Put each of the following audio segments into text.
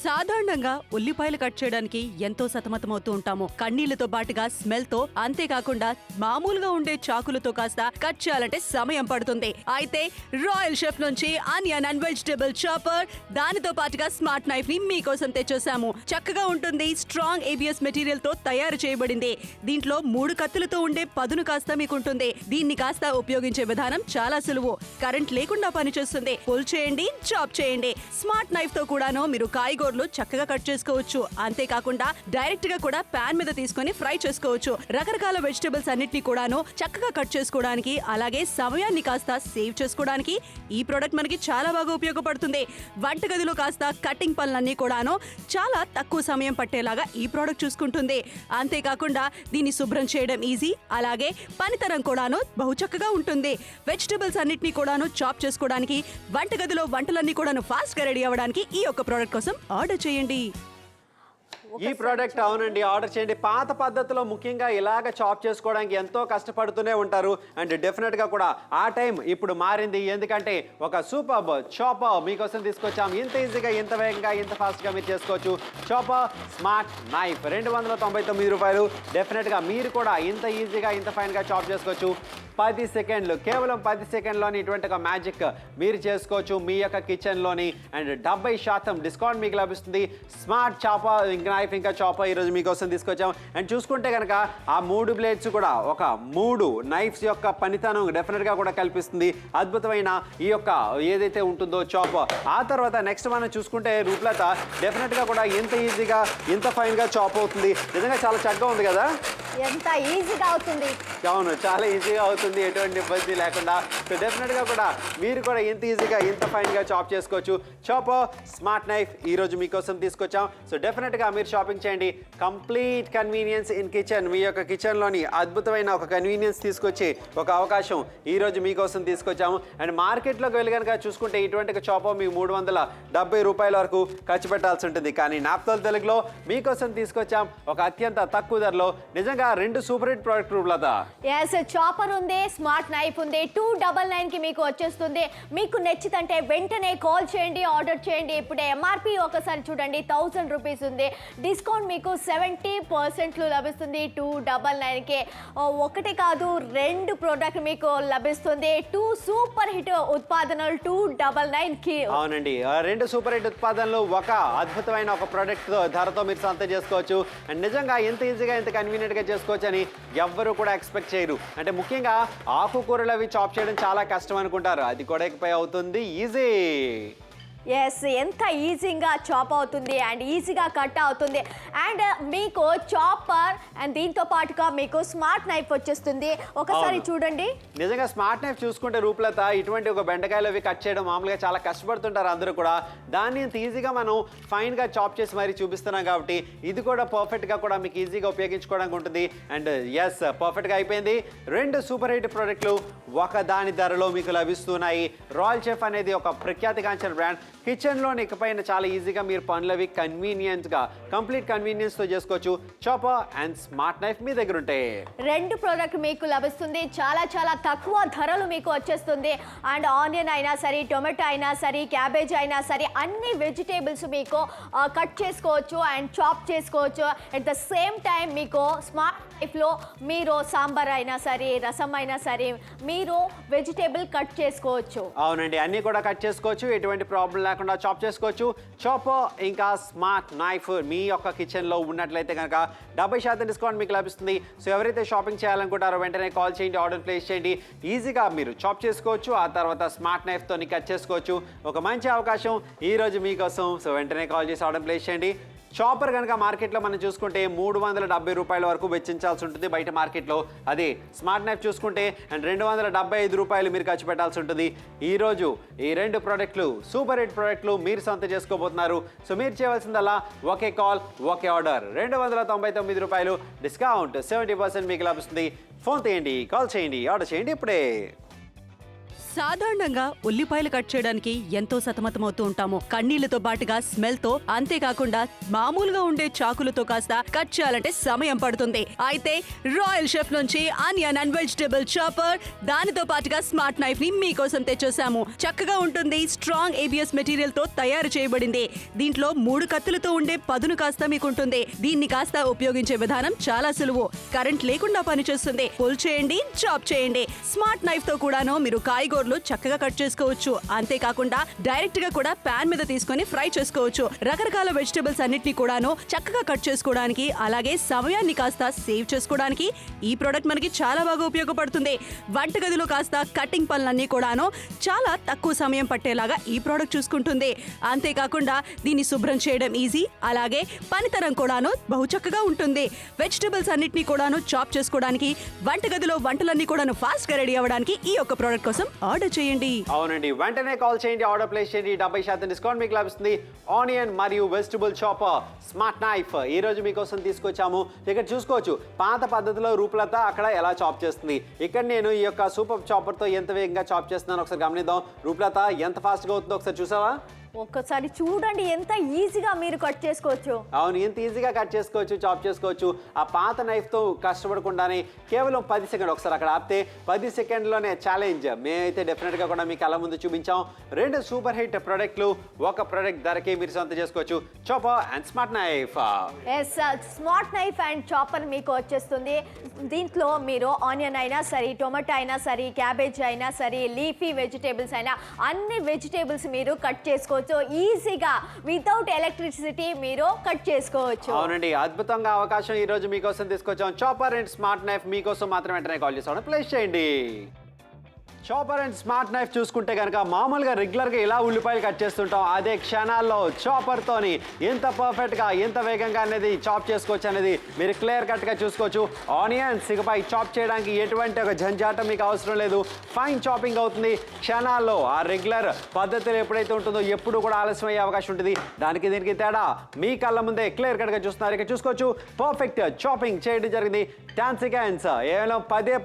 సాధారణంగా ఉల్లిపాయలు కట్ చేయడానికి ఎంతో సతమతమవుతూ ఉంటాము. కన్నీళ్లతో పాటుగా స్మెల్ తో, అంతేకాకుండా మామూలుగా ఉండే చాకులతో కాస్త కట్ చేయాలంటే సమయం పడుతుంది. అయితే రాయల్ షెఫ్ నుంచి ఆనియన్ అండ్ వెజిటబుల్ చాపర్, దానితో పాటుగా స్మార్ట్ నైఫ్ ని మీకోసం తెచ్చేసాము. చక్కగా ఉంటుంది. స్ట్రాంగ్ ఏబిఎస్ మెటీరియల్ తో తయారు చేయబడింది. దీంట్లో 3 కత్తులతో ఉండే పదును కాస్త మీకుంటుంది. దీన్ని కాస్త ఉపయోగించే విధానం చాలా సులువు. కరెంట్ లేకుండా పనిచేస్తుంది. పుల్ చేయండి, చాప్ చేయండి. స్మార్ట్ నైఫ్ తో కూడాను మీరు కాయగూరలు చక్కగా కట్ చేసుకోవచ్చు. అంతేకాకుండా డైరెక్ట్ గా కూడా పాన్ మీద తీసుకొని ఫ్రై చేసుకోవచ్చు. రకరకాల వెజిటబుల్స్ అన్నిటిని కూడాను చక్కగా కట్ చేసుకోవడానికి, అలాగే సమయాన్ని కాస్త సేవ్ చేసుకోవడానికి ఈ ప్రోడక్ట్ మనకి చాలా బాగా ఉపయోగపడుతుంది. వంటగదిలో కాస్త కటింగ్ పనులన్నీ కూడాను చాలా తక్కువ సమయం పట్టేలాగా ఈ ప్రోడక్ట్ చూసుకుంటుంది. అంతేకాకుండా దీన్ని శుభ్రం చేయడం ఈజీ, అలాగే పనితనం కూడాను బహు చక్కగా ఉంటుంది. వెజిటబుల్స్ అన్నిటిని కూడాను చాప్ చేసుకోవడానికి, వంటగదిలో వంటలన్నీ కూడాను ఫాస్ట్ గా రెడీ అవ్వడానికి ఈ యొక్క ప్రోడక్ట్ కోసం ఆర్డర్ చేయండి. ఈ ప్రోడక్ట్ అవునండి, ఆర్డర్ చేయండి. పాత పద్ధతిలో ముఖ్యంగా ఇలాగ చాప్ చేసుకోవడానికి ఎంతో కష్టపడుతూనే ఉంటారు. అండ్ డెఫినెట్గా కూడా ఆ టైం ఇప్పుడు మారింది. ఎందుకంటే ఒక సూపర్ చాపర్ మీకోసం తీసుకొచ్చాం. ఇంత ఈజీగా, ఇంత వేగంగా, ఇంత ఫాస్ట్గా మీరు చేసుకోవచ్చు. చాపర్ స్మార్ట్ నైఫ్ 299 రూపాయలు. డెఫినెట్గా మీరు కూడా ఇంత ఈజీగా, ఇంత ఫైన్గా చాప్ చేసుకోవచ్చు. 10 సెకండ్లు, కేవలం 10 సెకండ్లోని ఇటువంటి ఒక మ్యాజిక్ మీరు చేసుకోవచ్చు మీ యొక్క కిచెన్లోని. అండ్ 70% డిస్కౌంట్ మీకు లభిస్తుంది. స్మార్ట్ చాపర్ నైఫ్ ఇంకా చాపర్ ఈరోజు మీకోసం తీసుకొచ్చాం. అండ్ చూసుకుంటే కనుక ఆ 3 బ్లేడ్స్ కూడా ఒక 3 నైఫ్స్ యొక్క పనితనం డెఫినెట్గా కూడా కల్పిస్తుంది. అద్భుతమైన ఈ యొక్క ఏదైతే ఉంటుందో చాపర్. ఆ తర్వాత నెక్స్ట్ మనం చూసుకుంటే రూప్లత డెఫినెట్గా కూడా ఎంత ఈజీగా, ఇంత ఫైన్గా చాప్ అవుతుంది. నిజంగా చాలా చక్కగా ఉంది కదా, ఎంత ఈజీగా అవుతుంది. అవును, చాలా ఈజీగా అవుతుంది, ఎటువంటి ఇబ్బంది లేకుండా. సో డెఫినెట్గా కూడా మీరు కూడా ఇంత ఈజీగా, ఇంత ఫైన్గా చాప్ చేసుకోవచ్చు. చాపర్ స్మార్ట్ నైఫ్ ఈరోజు మీకోసం తీసుకొచ్చాం. సో డెఫినెట్గా మీరు షాపింగ్ చేయండి. Complete convenience in kitchen. మీ యొక్క కిచెన్లోని అద్భుతమైన ఒక కన్వీనియన్స్ తీసుకొచ్చి ఒక అవకాశం ఈరోజు మీకోసం తీసుకొచ్చాము. అండ్ మార్కెట్లోకి వెళ్ళి కనుక చూసుకుంటే ఇటువంటి చాపర్ మీకు 370 రూపాయల వరకు ఖర్చు పెట్టాల్సి ఉంటుంది. కానీ నాప్తోల్ తెలుగులో మీకోసం తీసుకొచ్చాం ఒక అత్యంత తక్కువ ధరలో. నిజంగా 2 super hit product Roopalatha. Yes, chopper ఉంది, స్మార్ట్ నైఫ్ ఉంది. 299 కి మీకు వచ్చేస్తుంది. మీకు నచ్చితంటే వెంటనే కాల్ చేయండి, ఆర్డర్ చేయండి. ఇప్పుడే ఎంఆర్పి ఒకసారి చూడండి, 1000 రూపీస్ ఉంది. డిస్కౌంట్ మీకు 70% లభిస్తుంది 299 కి. ఒకటి కాదు, 2 ప్రోడక్ట్ మీకు లభిస్తుంది. 2 సూపర్ హిట్ ఉత్పాదనలు 299 కి. అవునండి, 2 సూపర్ హిట్ ఉత్పాదనలు ఒక అద్భుతమైన ఒక ప్రోడక్ట్ ధరతో మీరు సొంతం చేసుకోవచ్చు. అండ్ నిజంగా ఎంత ఈజీగా, ఎంత కన్వీనియంట్గా చేసుకోవచ్చు అని ఎవ్వరూ కూడా ఎక్స్పెక్ట్ చేయరు. అంటే ముఖ్యంగా ఆకుకూరలు అవి చాప్ చేయడం చాలా కష్టం అనుకుంటారు. అది కూడా ఇకపై అవుతుంది ఈజీ. ఎస్, ఎంత ఈజీగా చాప్ అవుతుంది అండ్ ఈజీగా కట్ అవుతుంది. అండ్ మీకు చాపర్ అండ్ దీంతో పాటుగా మీకు స్మార్ట్ నైఫ్ వచ్చేస్తుంది. ఒకసారి చూడండి. నిజంగా స్మార్ట్ నైఫ్ చూసుకుంటే రూప్లత ఇటువంటి ఒక బెండకాయలు అవి కట్ చేయడం మామూలుగా చాలా కష్టపడుతుంటారు అందరూ కూడా. దాన్ని ఇంత ఈజీగా మనం ఫైన్గా చాప్ చేసి మరీ చూపిస్తున్నాం కాబట్టి ఇది కూడా పర్ఫెక్ట్గా కూడా మీకు ఈజీగా ఉపయోగించుకోవడానికి ఉంటుంది. అండ్ ఎస్, పర్ఫెక్ట్గా అయిపోయింది. 2 సూపర్ హిట్ ప్రోడక్ట్లు ఒక దాని ధరలో మీకు లభిస్తున్నాయి. రాయల్ షెఫ్ అనేది ఒక ప్రఖ్యాతిగాంచిన బ్రాండ్. కిచెన్లోని ఇకపైన చాలా ఈజీగా మీరు పనులు అవి కన్వీనియంట్గా, కంప్లీట్ కన్వీనియన్స్తో చేసుకోవచ్చు. చాపర్ అండ్ స్మార్ట్ నైఫ్ మీ దగ్గర ఉంటే 2 ప్రోడక్ట్ మీకు లభిస్తుంది. చాలా చాలా తక్కువ ధరలు మీకు వచ్చేస్తుంది. అండ్ ఆనియన్ అయినా సరే, టొమాటో అయినా సరే, క్యాబేజ్ అయినా సరే, అన్ని వెజిటేబుల్స్ మీకు కట్ చేసుకోవచ్చు అండ్ చాప్ చేసుకోవచ్చు. అట్ ద సేమ్ టైం మీకు స్మార్ట్ నైఫ్లో మీరు సాంబార్ అయినా సరే, రసం అయినా సరే, మీరు వెజిటేబుల్ కట్ చేసుకోవచ్చు. అవునండి, అన్నీ కూడా కట్ చేసుకోవచ్చు, ఎటువంటి ప్రాబ్లం లేకుండా చాప్ చేసుకోవచ్చు. చాపర్ ఇంకా స్మార్ట్ నైఫ్ మీ యొక్క కిచెన్లో ఉన్నట్లయితే కనుక 70% డిస్కౌంట్ మీకు లభిస్తుంది. సో ఎవరైతే షాపింగ్ చేయాలనుకుంటారో వెంటనే కాల్ చేయండి, ఆర్డర్ ప్లేస్ చేయండి. ఈజీగా మీరు చాప్ చేసుకోవచ్చు, ఆ తర్వాత స్మార్ట్ నైఫ్తో కట్ చేసుకోవచ్చు. ఒక మంచి అవకాశం ఈరోజు మీకోసం. సో వెంటనే కాల్ చేసి ఆర్డర్ ప్లేస్ చేయండి. చాపర్ కనుక మార్కెట్లో మనం చూసుకుంటే 370 రూపాయల వరకు వెచ్చించాల్సి ఉంటుంది బయట మార్కెట్లో. అదే స్మార్ట్ నైఫ్ చూసుకుంటే 275 రూపాయలు మీరు ఖర్చు పెట్టాల్సి ఉంటుంది. ఈరోజు ఈ 2 ప్రోడక్ట్లు సూపర్ హిట్ ప్రోడక్ట్లు మీరు సొంతం చేసుకోబోతున్నారు. సో మీరు చేయవలసిందల్లా ఒకే కాల్, ఒకే ఆర్డర్. 299 రూపాయలు డిస్కౌంట్ 70% మీకు లభిస్తుంది. ఫోన్ తీయండి, కాల్ చేయండి, ఆర్డర్ చేయండి ఇప్పుడే. సాధారణంగా ఉల్లిపాయలు కట్ చేయడానికి ఎంతో సతమతమవుతూ ఉంటాము. కన్నీళ్లతో బాటుగా స్మెల్ తో, అంతేకాకుండా మామూలుగా ఉండే చాకులతో కాస్త కట్ చేయాలంటే సమయం పడుతుంది. అయితే రాయల్ షెఫ్ నుంచి ఆనియన్ అండ్ వెజిటబుల్ చాపర్, దానితో పాటుగా స్మార్ట్ నైఫ్ ని మీకోసం తెచ్చేసాము. చక్కగా ఉంటుంది. స్ట్రాంగ్ ఏబిఎస్ మెటీరియల్ తో తయారు చేయబడింది. దీంట్లో 3 కత్తులతో ఉండే పదును కాస్త మీకుంటుంది. దీన్ని కాస్త ఉపయోగించే విధానం చాలా సులువు. కరెంట్ లేకుండా పనిచేస్తుంది. పుల్ చేయండి, చాప్ చేయండి. స్మార్ట్ నైఫ్ తో కూడాను మీరు కాయగూరలు చక్కగా కట్ చేసుకోవచ్చు. అంతేకాకుండా డైరెక్ట్ గా కూడా పాన్ మీద తీసుకొని ఫ్రై చేసుకోవచ్చు. రకరకాల వెజిటబుల్స్ అన్నిటిని కూడాను చక్కగా కట్ చేసుకోవడానికి, అలాగే సమయాన్ని కాస్త సేవ్ చేసుకోవడానికి ఈ ప్రోడక్ట్ మనకి చాలా బాగా ఉపయోగపడుతుంది. వంటగదిలో కాస్త కటింగ్ పనులన్నీ కూడాను చాలా తక్కువ సమయం పట్టేలాగా ఈ ప్రోడక్ట్ చూసుకుంటుంది. అంతేకాకుండా దీన్ని శుభ్రం చేయడం ఈజీ, అలాగే పనితనం కూడాను బహు చక్కగా ఉంటుంది. వెజిటబుల్స్ అన్నిటిని కూడాను చాప్ చేసుకోవడానికి, వంటగదిలో వంటలన్నీ కూడాను ఫాస్ట్ గా రెడీ అవ్వడానికి ఈ యొక్క ప్రోడక్ట్ కోసం ఆర్డర్ చేయండి. అవునండి, వెంటనే కాల్ చేయండి, ఆర్డర్ ప్లేస్ చేయండి. 70% డిస్కౌంట్ మీకు లభిస్తుంది. ఆనియన్ మరియు వెజిటబుల్ చాపర్ స్మార్ట్ నైఫ్ ఈ రోజు మీకోసం తీసుకొచ్చాము. ఇక్కడ చూసుకోవచ్చు పాత పద్ధతిలో రూపలత అక్కడ ఎలా చాప్ చేస్తుంది. ఇక్కడ నేను ఈ యొక్క సూపర్ చాపర్ తో ఎంత వేగంగా చాప్ చేస్తున్నాను ఒకసారి గమనిద్దాం. రూపలత ఎంత ఫాస్ట్ గా అవుతుందో ఒకసారి చూసావా? ఒక్కసారి చూడండి ఎంత ఈజీగా మీరు కట్ చేసుకోవచ్చు. అవును, ఎంత ఈజీగా కట్ చేసుకోవచ్చు, చాప్ చేసుకోవచ్చు. ఆ పాత నైఫ్తో కష్టపడకుండానే కేవలం 10 సెకండ్. ఒకసారి అక్కడ ఆపితే 10 సెకండ్లోనే ఛాలెంజ్ మేమైతే డెఫినెట్గా కూడా మీకు అలా ముందు చూపించాం. 2 సూపర్ హిట్ ప్రోడక్ట్లు ఒక ప్రోడక్ట్ ధరకే మీరు సొంతం చేసుకోవచ్చు. Chopper and smart knife. Smart knife and chopper మీకు వచ్చేస్తుంది. దీంట్లో మీరు ఆనియన్ అయినా సరే, టొమాటో అయినా సరే, క్యాబేజ్ అయినా సరే, లీఫీ వెజిటేబుల్స్ అయినా అన్ని వెజిటేబుల్స్ మీరు కట్ చేసుకోవచ్చు. ఈజీగా వితౌట్ ఎలక్ట్రిసిటీ మీరు కట్ చేసుకోవచ్చు. అవునండి, అద్భుతంగా అవకాశం ఈ రోజు మీకోసం తీసుకొచ్చాం. చాపర్ అండ్ స్మార్ట్ నైఫ్ మీకోసం మాత్రం వెంటనే కాల్ చేసి ప్లేస్ చేయండి. చాపర్ అండ్ స్మార్ట్ నైఫ్ చూసుకుంటే కనుక మామూలుగా రెగ్యులర్గా ఇలా ఉల్లిపాయలు కట్ చేస్తుంటాం. అదే క్షణాల్లో చాపర్తోని ఎంత పర్ఫెక్ట్గా, ఎంత వేగంగా అనేది చాప్ చేసుకోవచ్చు అనేది మీరు క్లియర్ కట్గా చూసుకోవచ్చు. ఆనియన్స్ ఇకపై చాప్ చేయడానికి ఎటువంటి ఒక జంజాటం మీకు అవసరం లేదు. ఫైన్ చాపింగ్ అవుతుంది క్షణాల్లో. ఆ రెగ్యులర్ పద్ధతిలో ఎప్పుడైతే ఉంటుందో ఎప్పుడు కూడా ఆలస్యం అయ్యే అవకాశం ఉంటుంది. దానికి దీనికి తేడా మీ కళ్ళ ముందే క్లియర్ కట్గా చూస్తున్నారు. ఇక చూసుకోవచ్చు పర్ఫెక్ట్ చాపింగ్ చేయడం జరిగింది. 10 సెకండ్స్, ఏమైనా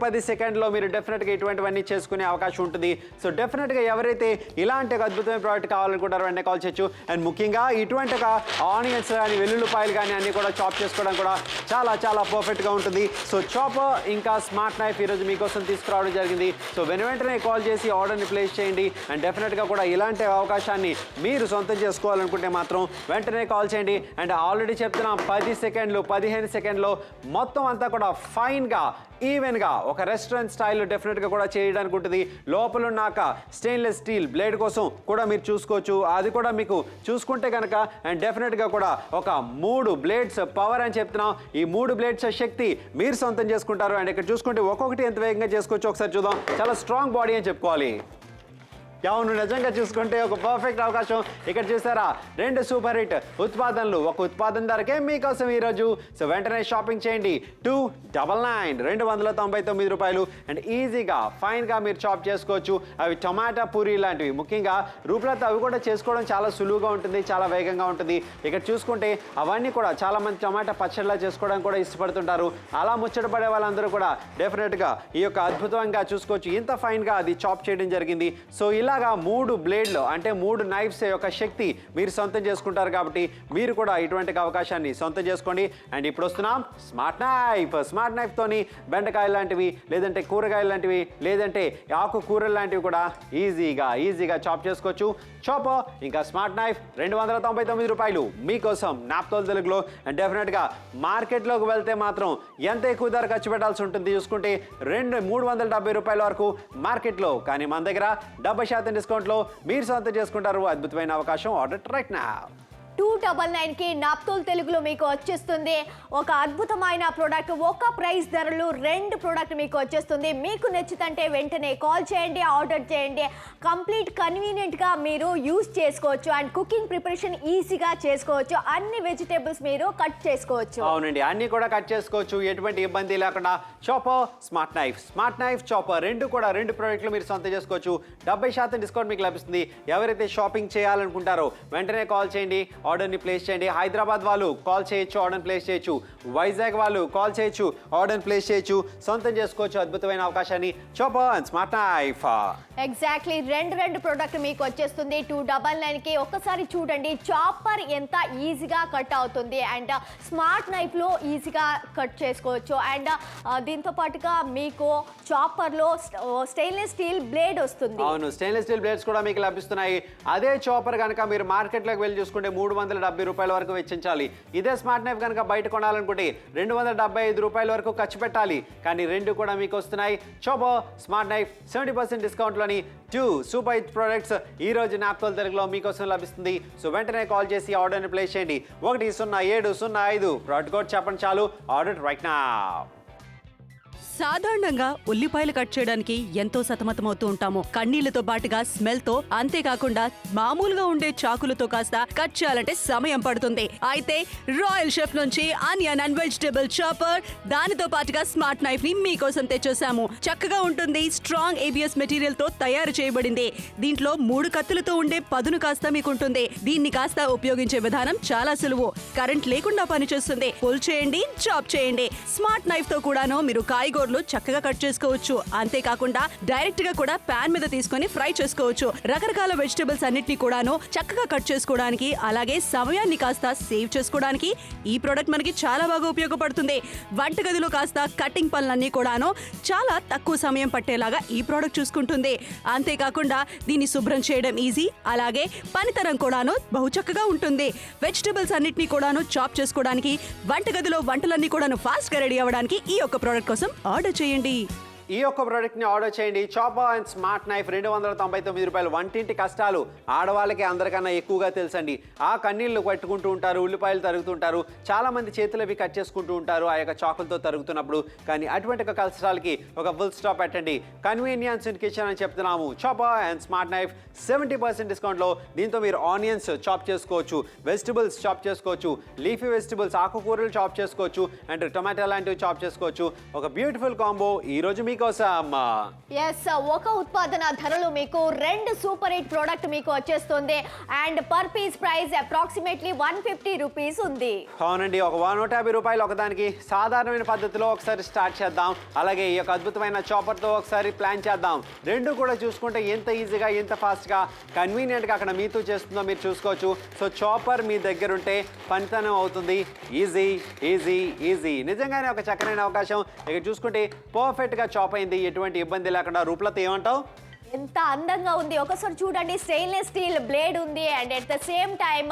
10 సెకండ్లో మీరు డెఫినెట్గా ఇటువంటివన్నీ చేసుకునే అవకాశం ఉంటుంది. సో డెఫినెట్గా ఎవరైతే ఇలాంటి ఒక అద్భుతమైన ప్రోడక్ట్ కావాలనుకుంటారో వెంటనే కాల్ చేయొచ్చు. అండ్ ముఖ్యంగా ఇటువంటి ఒక ఆనియన్స్ కానీ, వెల్లుల్లిపాయలు కానీ అన్ని కూడా చాప్ చేసుకోవడం కూడా చాలా చాలా పర్ఫెక్ట్గా ఉంటుంది. సో చాపర్ ఇంకా స్మార్ట్ నైఫ్ ఈరోజు మీకోసం తీసుకురావడం జరిగింది. సో వెంటనే కాల్ చేసి ఆర్డర్ని ప్లేస్ చేయండి. అండ్ డెఫినెట్గా కూడా ఇలాంటి అవకాశాన్ని మీరు సొంతం చేసుకోవాలనుకుంటే మాత్రం వెంటనే కాల్ చేయండి. అండ్ ఆల్రెడీ చెప్తున్నాం 10 సెకండ్లు, 15 సెకండ్లో మొత్తం అంతా కూడా ఫైన్గా, ఈవెన్గా ఒక రెస్టారెంట్ స్టైల్లో డెఫినెట్గా కూడా చేయడానికి ఉంటుంది. లోపల ఉన్నాక స్టెయిన్లెస్ స్టీల్ బ్లేడ్ కోసం కూడా మీరు చూసుకోవచ్చు. అది కూడా మీకు చూసుకుంటే కనుక అండ్ డెఫినెట్గా కూడా ఒక 3 బ్లేడ్స్ పవర్ అని చెప్తున్నాం. ఈ 3 బ్లేడ్స్ శక్తి మీరు సొంతం చేసుకుంటారు. అండ్ ఇక్కడ చూసుకుంటే ఒక్కొక్కటి ఎంత వేగంగా చేసుకోవచ్చు ఒకసారి చూద్దాం. చాలా స్ట్రాంగ్ బాడీ అని చెప్పుకోవాలి. అవును, నిజంగా చూసుకుంటే ఒక పర్ఫెక్ట్ అవకాశం. ఇక్కడ చూసారా 2 సూపర్ హిట్ ఉత్పాదనలు ఒక ఉత్పాదన ధరకే మీకోసం ఈరోజు. సో వెంటనే షాపింగ్ చేయండి. 299 రూపాయలు. అండ్ ఈజీగా ఫైన్గా మీరు చాప్ చేసుకోవచ్చు. అవి టమాటా పూరీ లాంటివి, ముఖ్యంగా రూపలతో అవి కూడా చేసుకోవడం చాలా సులువుగా ఉంటుంది, చాలా వేగంగా ఉంటుంది. ఇక్కడ చూసుకుంటే అవన్నీ కూడా చాలా మంది టమాటా పచ్చడిలా చేసుకోవడానికి కూడా ఇష్టపడుతుంటారు. అలా ముచ్చటపడే వాళ్ళందరూ కూడా డెఫినెట్గా ఈ యొక్క అద్భుతంగా చూసుకోవచ్చు. ఇంత ఫైన్గా అది చాప్ చేయడం జరిగింది. సో ఇలాగా 3 బ్లేడ్లు అంటే 3 నైఫ్స్ యొక్క శక్తి మీరు సొంతం చేసుకుంటారు. కాబట్టి మీరు కూడా ఇటువంటి అవకాశాన్ని సొంతం చేసుకోండి. అండ్ ఇప్పుడు వస్తున్నాం స్మార్ట్ నైఫ్. స్మార్ట్ నైఫ్తోని బెండకాయలు లాంటివి, లేదంటే కూరగాయలు లాంటివి, లేదంటే ఆకుకూరలు లాంటివి కూడా ఈజీగా చాప్ చేసుకోవచ్చు. చాపర్ ఇంకా స్మార్ట్ నైఫ్ 299 రూపాయలు మీకోసం నాప్తోల్ తెలుగులో. అండ్ డెఫినెట్గా మార్కెట్లోకి వెళ్తే మాత్రం ఎంత ఎక్కువ ధర ఖర్చు పెట్టాల్సి ఉంటుంది చూసుకుంటే 370 రూపాయల వరకు మార్కెట్లో. కానీ మన దగ్గర 70% డిస్కౌంట్లో మీరు సొంతం చేసుకుంటారు. అద్భుతమైన అవకాశం. Order right now. 299కి నాప్తోల్ తెలుగులో మీకు వచ్చేస్తుంది. ఒక అద్భుతమైన ప్రోడక్ట్, ఒక ప్రైస్ ధరలు 2 ప్రోడక్ట్ మీకు వచ్చేస్తుంది. మీకు నచ్చితే వెంటనే కాల్ చేయండి, ఆర్డర్ చేయండి. కంప్లీట్ కన్వీనియంట్గా మీరు యూస్ చేసుకోవచ్చు. అండ్ కుకింగ్ ప్రిపరేషన్ ఈజీగా చేసుకోవచ్చు. అన్ని వెజిటేబుల్స్ మీరు కట్ చేసుకోవచ్చు. అవునండి, అన్ని కూడా కట్ చేసుకోవచ్చు, ఎటువంటి ఇబ్బంది లేకుండా. చాపర్, స్మార్ట్ నైఫ్, చాపర్ 2 ప్రోడక్ట్లు మీరు సొంతం చేసుకోవచ్చు. 70% డిస్కౌంట్ మీకు లభిస్తుంది. ఎవరైతే షాపింగ్ చేయాలనుకుంటారో వెంటనే కాల్ చేయండి, ఆర్డర్ని ప్లేస్ చేయండి. హైదరాబాద్ వాళ్ళు కాల్ చేయొచ్చు, ఆర్డర్ని ప్లేస్ చేయొచ్చు. వైజాగ్ వాళ్ళు కాల్ చేయొచ్చు, ఆర్డర్ని ప్లేస్ చేయొచ్చు. సొంతం చేసుకోవచ్చు అద్భుతమైన అవకాశాన్ని. Chopper and smart knife. Exactly రెండు ప్రోడక్ట్ మీకు వచ్చేస్తుంది 299కి. ఒక్కసారి చూడండి చాపర్ ఎంత ఈజీగా కట్ అవుతుంది అండ్ స్మార్ట్ నైఫ్లో ఈజీగా కట్ చేసుకోవచ్చు. అండ్ దీంతో పాటుగా మీకు చాపర్లో స్టెయిన్లెస్ స్టీల్ బ్లేడ్ వస్తుంది. అవును, స్టెయిన్లెస్ స్టీల్ బ్లేడ్స్ కూడా మీకు లభిస్తున్నాయి. అదే చాపర్ కనుక మీరు మార్కెట్లోకి వెళ్ళి చూసుకుంటే 370 రూపాయల వరకు వెచ్చించాలి. ఇదే స్మార్ట్ నైఫ్ కనుక బయట కొనాలనుకుంటే 275 రూపాయల వరకు ఖర్చు పెట్టాలి. కానీ రెండు కూడా మీకు వస్తున్నాయి. Chopper, smart knife 70% డిస్కౌంట్లోని 2 super hit products ఈ రోజు నాప్తోల్ తెలుగులో మీకోసం లభిస్తుంది. సో వెంటనే కాల్ చేసి ఆర్డర్ని ప్లేస్ చేయండి. 1075 ప్రోడక్ట్ కోడ్ చెప్పండి చాలు. Order right now. సాధారణంగా ఉల్లిపాయలు కట్ చేయడానికి ఎంతో సతమతమవుతూ ఉంటాము. కన్నీళ్లతో పాటుగా స్మెల్ తో, అంతేకాకుండా మామూలుగా ఉండే చాకులతో కాస్త కట్ చేయాలంటే సమయం పడుతుంది. అయితే రాయల్ షెఫ్ నుంచి ఆనియన్ అండ్ వెజిటబుల్ చాపర్, దానితో పాటుగా స్మార్ట్ నైఫ్ ని మీకోసం తెచ్చేసాము. చక్కగా ఉంటుంది. స్ట్రాంగ్ ఏబిఎస్ మెటీరియల్ తో తయారు చేయబడింది. దీంట్లో 3 కత్తులతో ఉండే పదును కాస్త మీకుంటుంది. దీన్ని కాస్త ఉపయోగించే విధానం చాలా సులువు. కరెంట్ లేకుండా పనిచేస్తుంది. పుల్ చేయండి, చాప్ చేయండి. స్మార్ట్ నైఫ్ తో కూడాను మీరు కాయగూరలు చక్కగా కట్ చేసుకోవచ్చు. అంతేకాకుండా డైరెక్ట్ గా కూడా పాన్ మీద తీసుకొని ఫ్రై చేసుకోవచ్చు. రకరకాల వెజిటబుల్స్ అన్నిటిని కూడాను చక్కగా కట్ చేసుకోవడానికి, అలాగే సమయాన్ని కాస్త సేవ్ చేసుకోవడానికి ఈ ప్రోడక్ట్ మనకి చాలా బాగా ఉపయోగపడుతుంది. వంటగదిలో కాస్త కటింగ్ పనులన్నీ కూడాను చాలా తక్కువ సమయం పట్టేలాగా ఈ ప్రోడక్ట్ చూసుకుంటుంది. అంతేకాకుండా దీన్ని శుభ్రం చేయడం ఈజీ, అలాగే పనితనం కూడాను బహు చక్కగా ఉంటుంది. వెజిటబుల్స్ అన్నిటిని కూడాను చాప్ చేసుకోవడానికి, వంటగదిలో వంటలన్నీ కూడాను ఫాస్ట్ గా రెడీ అవ్వడానికి ఈ యొక్క ప్రోడక్ట్ కోసం ఆర్డర్ చేయండి. ఈ యొక్క ప్రోడక్ట్ని ఆర్డర్ చేయండి. చాపర్ అండ్ స్మార్ట్ నైఫ్ 299 రూపాయలు. వంటింటి కష్టాలు ఆడవాళ్ళకి అందరికన్నా ఎక్కువగా తెలుసండి. ఆ కన్నీళ్లు పట్టుకుంటూ ఉంటారు, ఉల్లిపాయలు తరుగుతుంటారు, చాలా మంది చేతులవి కట్ చేసుకుంటూ ఉంటారు ఆ యొక్క చాకులతో తరుగుతున్నప్పుడు. కానీ అటువంటి ఒక కష్టాలకి ఒక ఫుల్ స్టాప్ పెట్టండి. కన్వీనియన్స్ ఇన్ కిచెన్ అని చెప్తున్నాము. చాపర్ అండ్ స్మార్ట్ నైఫ్ 70% డిస్కౌంట్లో. దీంతో మీరు ఆనియన్స్ చాప్ చేసుకోవచ్చు, వెజిటబుల్స్ చాప్ చేసుకోవచ్చు, లీఫీ వెజిటబుల్స్ ఆకుకూరలు చాప్ చేసుకోవచ్చు, అండ్ టొమాటో లాంటివి చాప్ చేసుకోవచ్చు. ఒక బ్యూటిఫుల్ కాంబో ఈ రోజు మీకోసం. ఎస్, ఒక ఉత్పాదన ధరలు మీకు 2 సూపర్ హిట్ ప్రోడక్ట్ మీకు వచ్చేస్తుంది. And per piece price approximately 150 rupees ఉంది. అవునండి, ఒక 150 రూపాయలు ఒకదానికి. సాధారణమైన పద్ధతిలో ఒకసారి స్టార్ట్ చేద్దాం. అలాగే ఈ యొక్క అద్భుతమైన చాపర్తో ఒకసారి ప్లాన్ చేద్దాం. రెండు కూడా చూసుకుంటే ఎంత ఈజీగా, ఎంత ఫాస్ట్గా, కన్వీనియంట్గా అక్కడ మీతో చేస్తుందో మీరు చూసుకోవచ్చు. సో చాపర్ మీ దగ్గర ఉంటే పనితనం అవుతుంది. Easy easy easy. నిజంగానే ఒక చక్కనైన అవకాశం. ఇక చూసుకుంటే పర్ఫెక్ట్గా చాప్ అయింది, ఎటువంటి ఇబ్బంది లేకుండా. రూపలత ఏమంటావు? ఎంత అందంగా ఉంది. ఒకసారి చూడండి, స్టెయిన్లెస్ స్టీల్ బ్లేడ్ ఉంది and at the same time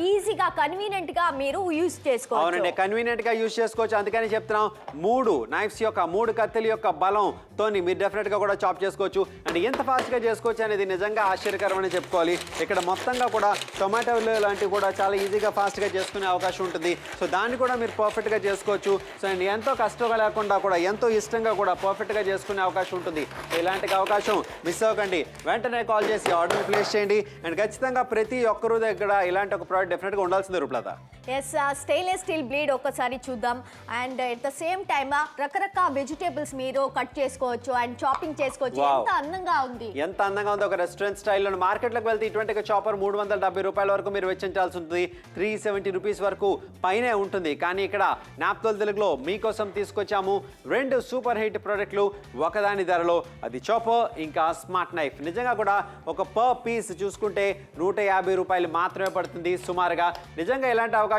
ఈజీగా కన్వీనియంట్ గా మీరు యూజ్ చేసుకోవచ్చు. అవునండి, కన్వీనియంట్ గా యూజ్ చేసుకోవచ్చు. అందుకని చెప్తున్నాం 3 నైఫ్స్ యొక్క 3 కత్తుల యొక్క బలంతో మీరు డెఫినెట్ గా కూడా చాప్ చేసుకోవచ్చు. అండ్ ఎంత ఫాస్ట్ గా చేసుకోవచ్చు అనేది నిజంగా ఆశ్చర్యకరమని చెప్పుకోవాలి. ఇక్కడ మొత్తంగా కూడా టొమాటోలు లాంటివి కూడా చాలా ఈజీగా ఫాస్ట్ గా చేసుకునే అవకాశం ఉంటుంది. సో దాన్ని కూడా మీరు పర్ఫెక్ట్ గా చేసుకోవచ్చు. సో అండ్ ఎంతో కష్టంగా లేకుండా కూడా ఎంతో ఇష్టంగా కూడా పర్ఫెక్ట్ గా చేసుకునే అవకాశం ఉంటుంది. ఇలాంటి అవకాశం మిస్ అవ్వకండి. వెంటనే కాల్ చేసి ఆర్డర్ ప్లేస్ చేయండి. అండ్ ఖచ్చితంగా ప్రతి ఒక్కరు దగ్గర ఇలాంటి ఒక ప్రోడక్ట్ డెఫినెట్గా ఉండాల్సిందే Roopalatha. Yes, stainless steel blade ఒక్కసారి చూద్దాం. And at the same time రకరకాల వెజిటేబుల్స్ మీరు కట్ చేసుకోవచ్చు అండ్ చాపింగ్ చేసుకోవచ్చు. ఎంత అందంగా ఉంది, ఎంత అందంగా ఉంది. ఒక రెస్టారెంట్ స్టైల్లో. మార్కెట్లోకి వెళ్తే ఇటువంటి చాపర్ 370 రూపాయల వరకు మీరు వెచ్చించాల్సి ఉంటుంది. 370 రూపీస్ వరకు పైనే ఉంటుంది. కానీ ఇక్కడ నాప్తోల్ తెలుగులో మీకోసం తీసుకొచ్చాము 2 సూపర్ హిట్ ప్రోడక్ట్లు ఒకదాని ధరలో. అది చాపర్, ఇంకా స్మార్ట్ నైఫ్. నిజంగా కూడా ఒక పర్ పీస్ చూసుకుంటే 150 రూపాయలు మాత్రమే పడుతుంది సుమారుగా. నిజంగా ఇలాంటి అవకాశం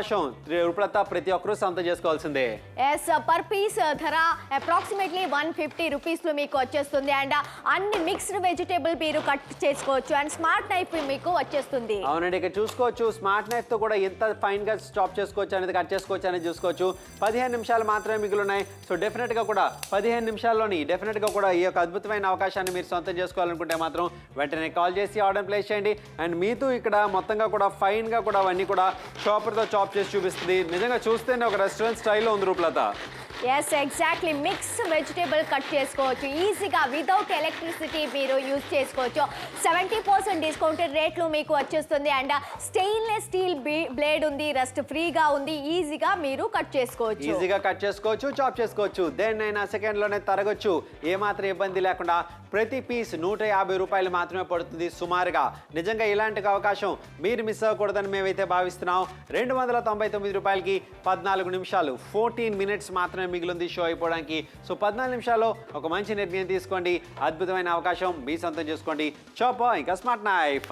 రూపాయలతో ప్రతి ఒక్కరూ సొంతం చేసుకోవాల్సిందే. ఎస్, పర్ పీస్ ధర అప్రాక్సిమేట్లీ 150 రూపీస్ లో మీకు వచ్చేస్తుంది. అండ్ అన్ని మిక్స్డ్ వెజిటేబుల్ మీరు కట్ చేసుకోవచ్చు. అండ్ స్మార్ట్ నైఫ్ మీకు వచ్చేస్తుంది. అవునండి, ఇక్కడ చూసుకోవచ్చు స్మార్ట్ నైఫ్ తో కూడా ఎంత ఫైన్ గా చాప్ చేసుకోవచ్చు అనేది, కట్ చేసుకోవచ్చు అనేది చూసుకోవచ్చు. 15 నిమిషాలు మాత్రమే మిగిలినాయి. సో డెఫినెట్ గా కూడా 15 నిమిషాల్లోని డెఫినెట్ గా కూడా ఈ యొక్క అద్భుతమైన అవకాశాన్ని మీరు సొంతం చేసుకోవాలనుకుంటే మాత్రం వెంటనే కాల్ చేసి ఆర్డర్ ప్లేస్ చేయండి. అండ్ మీతో ఇక్కడ మొత్తంగా కూడా ఫైన్ గా కూడా అవన్నీ కూడా చాపర్తో చాప్ చేసి చూపిస్తుంది. నిజంగా చూస్తేనే ఒక రెస్టారెంట్ స్టైల్లో ఉంది Roopalatha. Yes exactly mix vegetable cut చేసుకోవచ్చు ఈజీగా వితౌట్ ఎలక్ట్రిసిటీ మీరు యూజ్ చేసుకోవచ్చు 70% డిస్కౌంటెడ్ రేట్లు మీకు వచ్చేస్తుంది అండ్ స్టెయిన్లెస్ స్టీల్ బ్లేడ్ ఉంది రస్ట్ ఫ్రీగా ఉంది ఈజీగా మీరు కట్ చేసుకోవచ్చు ఈజీగా కట్ చేసుకోవచ్చు చాప్ చేసుకోవచ్చు దేన్నైనా సెకండ్లోనే తరగొచ్చు ఏమాత్రం ఇబ్బంది లేకుండా ప్రతి పీస్ 150 రూపాయలు మాత్రమే పడుతుంది సుమారుగా నిజంగా ఇలాంటి అవకాశం మీరు మిస్ అవ్వకూడదని మేమైతే భావిస్తున్నాం 299 రూపాయలకి 14 నిమిషాలు 14 మినిట్స్ మాత్రమే మిగిలింది షో అయిపోవడానికి సో 14 నిమిషాల్లో ఒక మంచి నిర్ణయం తీసుకోండి అద్భుతమైన అవకాశం మీ సొంతం చేసుకోండి చాప్ ఇంకా స్మార్ట్ నైఫ్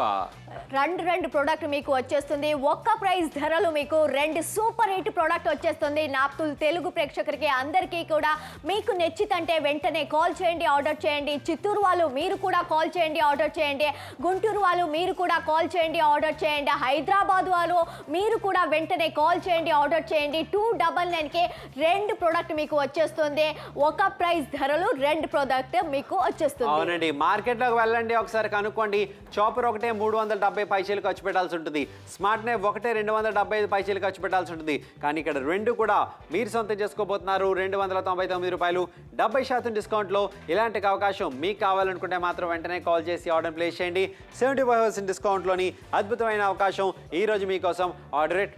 రెండు ప్రోడక్ట్ మీకు వచ్చేస్తుంది ఒక్క ప్రైస్ ధరలు మీకు రెండు సూపర్ హిట్ ప్రోడక్ట్ వచ్చేస్తుంది నాప్తుల్ తెలుగు ప్రేక్షకులకి అందరికీ కూడా మీకు నచ్చితంటే వెంటనే కాల్ చేయండి ఆర్డర్ చేయండి చిత్తూరు వాళ్ళు మీరు కూడా కాల్ చేయండి ఆర్డర్ చేయండి గుంటూరు వాళ్ళు మీరు కూడా కాల్ చేయండి ఆర్డర్ చేయండి హైదరాబాద్ వాళ్ళు మీరు కూడా వెంటనే కాల్ చేయండి ఆర్డర్ చేయండి 299కి రెండు ప్రోడక్ట్ మీకు వచ్చేస్తుంది ఒక ప్రైస్ ధరలు రెండు ప్రోడక్ట్ మీకు వచ్చేస్తుంది అవునండి మార్కెట్లోకి వెళ్ళండి ఒకసారి కనుక్కోండి చాపర్ ఒకటే 370 పైసలు ఖర్చు పెట్టాల్సి ఉంటుంది స్మార్ట్ నైఫ్ ఒకటే 275 పైసలు ఖర్చు పెట్టాల్సి ఉంటుంది కానీ ఇక్కడ రెండు కూడా మీరు సొంతం చేసుకోబోతున్నారు 299 రూపాయలు 70% డిస్కౌంట్లో ఇలాంటి అవకాశం మీకు కావాలనుకుంటే మాత్రం వెంటనే కాల్ చేసి ఆర్డర్ ప్లేస్ చేయండి 75% డిస్కౌంట్లోని అద్భుతమైన అవకాశం ఈ రోజు మీకోసం ఆర్డర్ ఇట్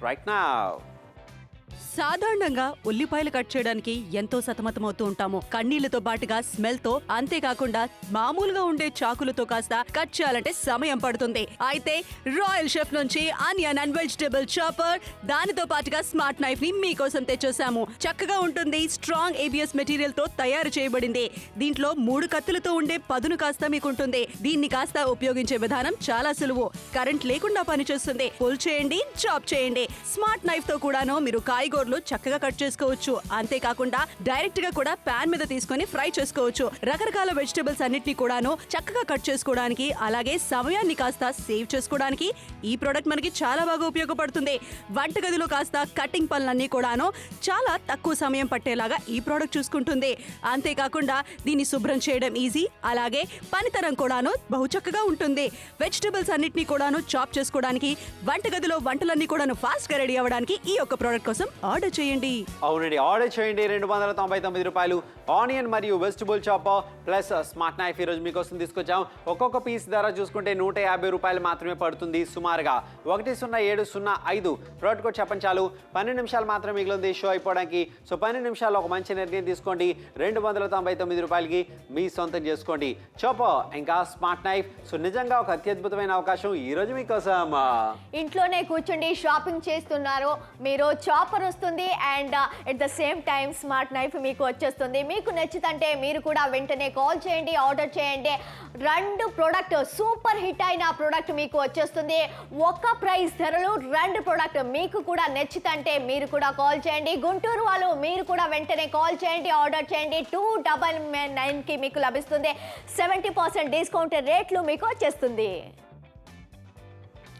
రైట్ నౌ సాధారణంగా ఉల్లిపాయలు కట్ చేయడానికి ఎంతో సతమతమవుతూ ఉంటాము కన్నీళ్లతో పాటుగా స్మెల్ తో అంతేకాకుండా మామూలుగా ఉండే చాకులతో కాస్త కట్ చేయాలంటే సమయం పడుతుంది అయితే రాయల్ షెఫ్ నుంచి ఆనియన్ అండ్ వెజిటబుల్ చాపర్ దానితో పాటుగా స్మార్ట్ నైఫ్ ని మీకోసం తెచ్చేసాము చక్కగా ఉంటుంది స్ట్రాంగ్ ఏబిఎస్ మెటీరియల్ తో తయారు చేయబడింది దీంట్లో 3 కత్తులతో ఉండే పదును కాస్త మీకుంటుంది దీన్ని కాస్త ఉపయోగించే విధానం చాలా సులువు కరెంట్ లేకుండా పనిచేస్తుంది పుల్ చేయండి చాప్ చేయండి స్మార్ట్ నైఫ్ తో కూడాను మీరు కాయగూరలు చక్కగా కట్ చేసుకోవచ్చు అంతేకాకుండా డైరెక్ట్ గా కూడా పాన్ మీద తీసుకొని ఫ్రై చేసుకోవచ్చు రకరకాల వెజిటబుల్స్ అన్నిటిని కూడాను చక్కగా కట్ చేసుకోవడానికి అలాగే సమయాన్ని కాస్త సేవ్ చేసుకోవడానికి ఈ ప్రోడక్ట్ మనకి చాలా బాగా ఉపయోగపడుతుంది వంటగదిలో కాస్త కటింగ్ పనులన్నీ కూడాను చాలా తక్కువ సమయం పట్టేలాగా ఈ ప్రోడక్ట్ చూసుకుంటుంది అంతేకాకుండా దీన్ని శుభ్రం చేయడం ఈజీ అలాగే పనితరం కూడాను బహు చక్కగా ఉంటుంది వెజిటబుల్స్ అన్నిటిని కూడాను చాప్ చేసుకోవడానికి వంటగదిలో వంటలన్నీ కూడాను ఫాస్ట్ గా రెడీ అవ్వడానికి ఈ యొక్క ప్రోడక్ట్ కోసం ఆర్డర్ చేయండి అవునండి ఆర్డర్ చేయండి 299 రూపాయలు ఆనియన్ మరియు vegetable chopper plus smart knife ఈరోజు మీకోసం తీసుకొచ్చాం ఒక్కొక్క పీస్ ధర చూసుకుంటే 150 రూపాయలు మాత్రమే పడుతుంది సుమారుగా 10705 ప్రోడక్ట్ కోడ్ చెప్పండి చాలు 12 నిమిషాలు మాత్రమే మిగిలింది షో అయిపోవడానికి సో 12 నిమిషాల్లో ఒక మంచి నిర్ణయం తీసుకోండి 299 రూపాయలకి మీ సొంతం చేసుకోండి చాపర్ ఇంకా స్మార్ట్ నైఫ్ సో నిజంగా ఒక అత్యద్భుతమైన అవకాశం ఈ రోజు మీకోసం ఇంట్లోనే కూర్చోండి షాపింగ్ చేస్తున్నారు మీరు చాపర్ వస్తుంది and at the same time smart knife మీకు వచ్చేస్తుంది మీకు నచ్చితంటే మీరు కూడా వెంటనే కాల్ చేయండి ఆర్డర్ చేయండి రెండు ప్రోడక్ట్ సూపర్ హిట్ అయిన ప్రోడక్ట్ మీకు వచ్చేస్తుంది ఒక్క ప్రైస్ ధరలు రెండు ప్రోడక్ట్ మీకు కూడా నచ్చితంటే మీరు కూడా కాల్ చేయండి గుంటూరు వాళ్ళు మీరు కూడా వెంటనే కాల్ చేయండి ఆర్డర్ చేయండి 299కి మీకు లభిస్తుంది 70% డిస్కౌంట్ రేట్లు మీకు వచ్చేస్తుంది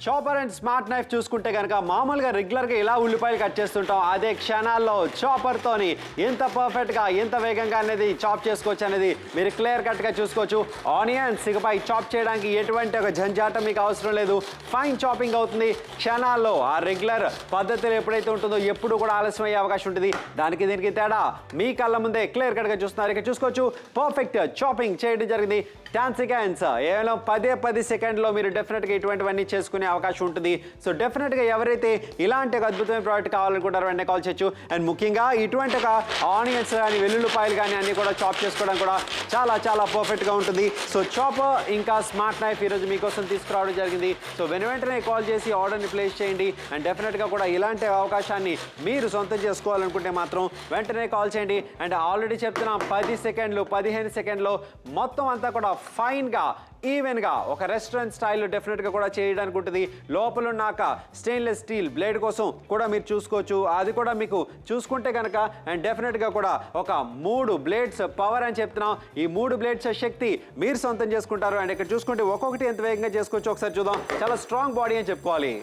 చాపర్ అండ్ స్మార్ట్ నైఫ్ చూసుకుంటే కనుక మామూలుగా రెగ్యులర్గా ఇలా ఉల్లిపాయలు కట్ చేస్తుంటాం అదే క్షణాల్లో చాపర్తోని ఎంత పర్ఫెక్ట్గా ఎంత వేగంగా అనేది చాప్ చేసుకోవచ్చు అనేది మీరు క్లియర్ కట్గా చూసుకోవచ్చు ఆనియన్స్ ఇకపై చాప్ చేయడానికి ఎటువంటి ఒక జంజాటం మీకు అవసరం లేదు ఫైన్ చాపింగ్ అవుతుంది క్షణాల్లో ఆ రెగ్యులర్ పద్ధతిలో ఎప్పుడైతే ఉంటుందో ఎప్పుడు కూడా ఆలస్యం అయ్యే అవకాశం ఉంటుంది దానికి దీనికి తేడా మీ కళ్ళ ముందే క్లియర్ కట్గా చూస్తున్నారు ఇక్కడ చూసుకోవచ్చు పర్ఫెక్ట్ చాపింగ్ చేయడం జరిగింది 10 సెకండ్స్ కేవలం 10 సెకండ్లో మీరు డెఫినెట్గా ఇటువంటివన్నీ చేసుకునే అవకాశం ఉంటుంది సో డెఫినెట్గా ఎవరైతే ఇలాంటి ఒక అద్భుతమైన ప్రోడక్ట్ కావాలనుకుంటారో వెంటనే కాల్ చేయొచ్చు అండ్ ముఖ్యంగా ఇటువంటి ఒక ఆనియన్స్ కానీ వెల్లుల్లిపాయలు కానీ అన్నీ కూడా చాప్ చేసుకోవడం కూడా చాలా పర్ఫెక్ట్గా ఉంటుంది సో చాపర్ ఇంకా స్మార్ట్ నైఫ్ ఈరోజు మీకోసం తీసుకురావడం జరిగింది సో వెంటనే కాల్ చేసి ఆర్డర్ని ప్లేస్ చేయండి అండ్ డెఫినెట్గా కూడా ఇలాంటి అవకాశాన్ని మీరు సొంతం చేసుకోవాలనుకుంటే మాత్రం వెంటనే కాల్ చేయండి అండ్ ఆల్రెడీ చెప్తున్నాం 10 సెకండ్లు 15 సెకండ్లో మొత్తం అంతా కూడా ఫైన్గా ఈవెన్గా ఒక రెస్టారెంట్ స్టైల్లో డెఫినెట్గా కూడా చేయడానికి ఉంటుంది లోపల ఉన్నాక స్టెయిన్లెస్ స్టీల్ బ్లేడ్ కోసం కూడా మీరు చూసుకోవచ్చు అది కూడా మీకు చూసుకుంటే కనుక అండ్ డెఫినెట్గా కూడా ఒక 3 బ్లేడ్స్ పవర్ అని చెప్తున్నాం ఈ 3 బ్లేడ్స్ శక్తి మీరు సొంతం చేసుకుంటారు అండ్ ఇక్కడ చూసుకుంటే ఒక్కొక్కటి ఎంత వేగంగా చేసుకోవచ్చు ఒకసారి చూద్దాం చాలా స్ట్రాంగ్ బాడీ అని చెప్పుకోవాలి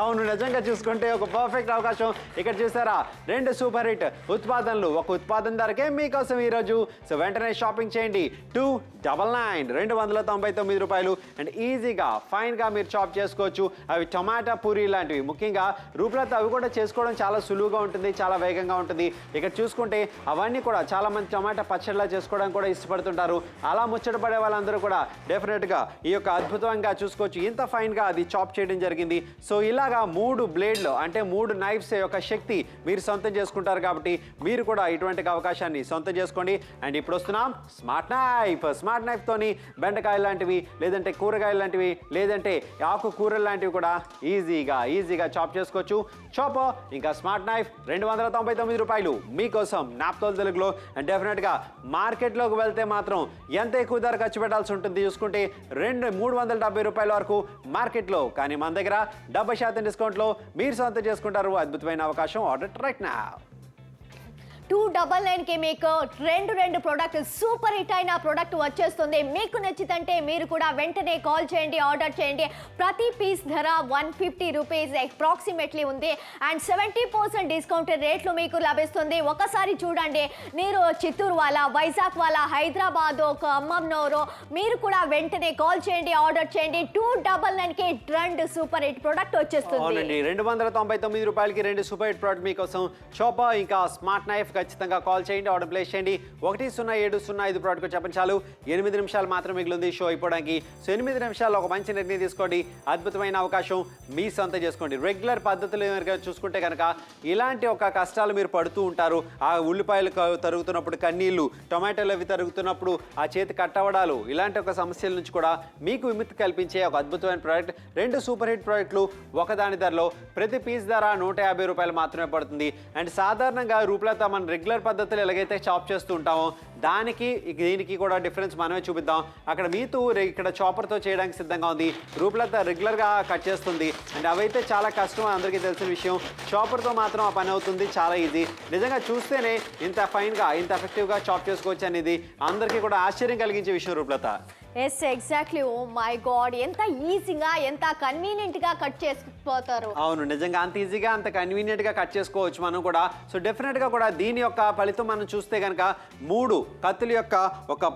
అవును, నిజంగా చూసుకుంటే ఒక పర్ఫెక్ట్ అవకాశం. ఇక్కడ చూసారా, 2 సూపర్ హిట్ ఉత్పాదనలు ఒక ఉత్పాదన ధరకే మీకోసం ఈరోజు. సో వెంటనే షాపింగ్ చేయండి. 299 299 రూపాయలు. అండ్ ఈజీగా ఫైన్గా మీరు చాప్ చేసుకోవచ్చు. అవి టొమాటో పూరీ లాంటివి. ముఖ్యంగా రూపులత అవి కూడా చేసుకోవడం చాలా సులువుగా ఉంటుంది, చాలా వేగంగా ఉంటుంది. ఇక్కడ చూసుకుంటే అవన్నీ కూడా చాలా మంది టొమాటో పచ్చడిలా చేసుకోవడానికి కూడా ఇష్టపడుతుంటారు. అలా ముచ్చట పడే వాళ్ళందరూ కూడా డెఫినెట్గా ఈ యొక్క అద్భుతంగా చూసుకోవచ్చు. ఇంత ఫైన్గా అది చాప్ చేయడం జరిగింది. సో ఇలాగా 3 బ్లేడ్లు అంటే 3 నైఫ్స్ యొక్క శక్తి మీరు సొంతం చేసుకుంటారు కాబట్టి మీరు కూడా ఇటువంటి అవకాశాన్ని సొంతం చేసుకోండి. అండ్ ఇప్పుడు వస్తున్నాం స్మార్ట్ నైఫ్. స్మార్ట్ నైఫ్తోని బెండకాయలు లాంటివి, లేదంటే కూరగాయలు లాంటివి, లేదంటే ఆకుకూరలు లాంటివి కూడా ఈజీగా చాప్ చేసుకోవచ్చు. చాపర్ ఇంకా స్మార్ట్ నైఫ్ 299 రూపాయలు మీకోసం నాప్తోల్ తెలుగులో. అండ్ డెఫినెట్గా మార్కెట్లోకి వెళ్తే మాత్రం ఎంత ఎక్కువ ధర ఖర్చు పెట్టాల్సి ఉంటుంది చూసుకుంటే 370 రూపాయల వరకు మార్కెట్లో. కానీ మన దగ్గర 70% డిస్కౌంట్లో మీరు సొంతం చేసుకుంటారు. అద్భుతమైన అవకాశం. Order right now. 299కి మీకు రెండు ప్రోడక్ట్ సూపర్ హిట్ అయిన ప్రోడక్ట్ వచ్చేస్తుంది. మీకు నచ్చితంటే మీరు కూడా వెంటనే కాల్ చేయండి, ఆర్డర్ చేయండి. ప్రతి పీస్ ధర 150 రూపీస్ అప్రాక్సిమేట్లీ ఉంది. అండ్ 70% డిస్కౌంట్ రేట్లు మీకు లభిస్తుంది. ఒకసారి చూడండి, మీరు చిత్తూరు వాళ్ళ, వైజాగ్ వాళ్ళ, హైదరాబాద్, ఖమ్మంనోరు, మీరు కూడా వెంటనే కాల్ చేయండి, ఆర్డర్ చేయండి. 299కి 2 సూపర్ హిట్ ప్రోడక్ట్ వచ్చేస్తుంది. 299 రూపాయలకి 2 సూపర్ హిట్ ప్రోడక్ట్ మీకోసం. చాపర్ ఇంకా స్మార్ట్ నైఫ్ ఖచ్చితంగా కాల్ చేయండి, ఆర్డర్ ప్లేస్ చేయండి. 10705 ప్రోడక్ట్ చెప్పండి చాలు. 8 నిమిషాలు మాత్రం మిగిలింది షో అయిపోవడానికి. సో 8 నిమిషాల్లో ఒక మంచి నిర్ణయం తీసుకోండి. అద్భుతమైన అవకాశం మీ సొంతం చేసుకోండి. రెగ్యులర్ పద్ధతులు చూసుకుంటే కనుక ఇలాంటి ఒక కష్టాలు మీరు పడుతూ ఉంటారు. ఆ ఉల్లిపాయలు తరుగుతున్నప్పుడు కన్నీళ్లు, టొమాటోలు అవి తరుగుతున్నప్పుడు ఆ చేతి కట్టవడాలు, ఇలాంటి ఒక సమస్యల నుంచి కూడా మీకు విముక్తి కల్పించే ఒక అద్భుతమైన ప్రోడక్ట్. 2 సూపర్ హిట్ ప్రోడక్ట్లు ఒకదాని ధరలో. ప్రతి పీస్ ధర 150 రూపాయలు మాత్రమే పడుతుంది. అండ్ సాధారణంగా రూపులత మన రెగ్యులర్ పద్ధతులు ఎలాగైతే చాప్ చేస్తూ ఉంటామో దానికి దీనికి కూడా డిఫరెన్స్ మనమే చూపిద్దాం. అక్కడ మీతూ ఇక్కడ చాపర్తో చేయడానికి సిద్ధంగా ఉంది. రూపులత రెగ్యులర్గా కట్ చేస్తుంది. అండ్ అవైతే చాలా కష్టం, అందరికీ తెలిసిన విషయం. చాపర్తో మాత్రం ఆ పని అవుతుంది, చాలా ఈజీ. నిజంగా చూస్తేనే ఇంత ఫైన్గా, ఇంత ఎఫెక్టివ్గా చాప్ చేసుకోవచ్చు అనేది అందరికీ కూడా ఆశ్చర్యం కలిగించే విషయం Roopalatha. Yes exactly. Oh my god, ఎంత ఈజీగా, ఎంత కన్వీనియంట్గా కట్ చేసుకుపోతారు. అవును, నిజంగా అంత ఈజీగా, అంత కన్వీనియంట్గా కట్ చేసుకోవచ్చు మనం కూడా. సో డెఫినెట్గా కూడా దీని యొక్క ఫలితం మనం చూస్తే కనుక 3 కత్తుల యొక్క ఒక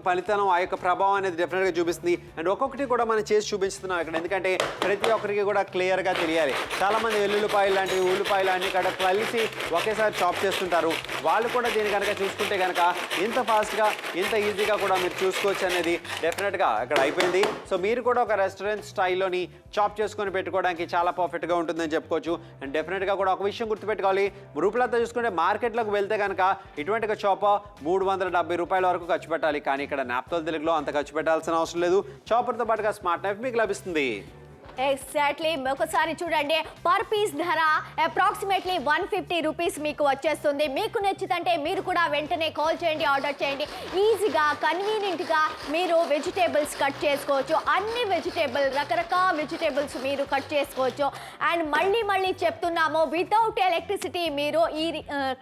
ఫలితం, ఆ యొక్క ప్రభావం అనేది డెఫినెట్గా చూపిస్తుంది. అండ్ ఒక్కొక్కటి కూడా మనం చేసి చూపిస్తున్నాం ఇక్కడ, ఎందుకంటే ప్రతి ఒక్కరికి కూడా క్లియర్గా తెలియాలి. చాలామంది వెల్లుల్లిపాయలు లాంటివి, ఉల్లిపాయలు అన్ని కూడా కలిసి ఒకేసారి చాప్ చేస్తుంటారు. వాళ్ళు కూడా దీన్ని కనుక చూసుకుంటే కనుక ఇంత ఫాస్ట్గా, ఇంత ఈజీగా కూడా మీరు చూసుకోవచ్చు అనేది డెఫినెట్గా ఇక్కడ అయిపోయింది. సో మీరు కూడా ఒక రెస్టారెంట్ స్టైల్లోని చాప్ చేసుకొని పెట్టుకోవడానికి చాలా పర్ఫెక్ట్గా ఉంటుందని చెప్పుకోవచ్చు. అండ్ డెఫినెట్గా కూడా ఒక విషయం గుర్తుపెట్టుకోవాలి, రూపులతో చూసుకుంటే మార్కెట్లోకి వెళ్తే కనుక ఇటువంటి ఒక చాపర్ 370 రూపాయల వరకు ఖర్చు పెట్టాలి. కానీ ఇక్కడ నాప్తోల్ తెలుగులో అంత ఖర్చు పెట్టాల్సిన అవసరం లేదు. చాపర్తో పాటుగా స్మార్ట్ నైఫ్ మీకు లభిస్తుంది. ఎగ్జాక్ట్లీ. ఒకసారి చూడండి, పర్ పీస్ ధర అప్రాక్సిమేట్లీ 150 రూపీస్ మీకు వచ్చేస్తుంది. మీకు నచ్చితంటే మీరు కూడా వెంటనే కాల్ చేయండి, ఆర్డర్ చేయండి. ఈజీగా, కన్వీనియంట్గా మీరు వెజిటేబుల్స్ కట్ చేసుకోవచ్చు. అన్ని రకరకాల వెజిటేబుల్స్ మీరు కట్ చేసుకోవచ్చు. అండ్ మళ్ళీ చెప్తున్నాము, వితౌట్ ఎలక్ట్రిసిటీ మీరు ఈ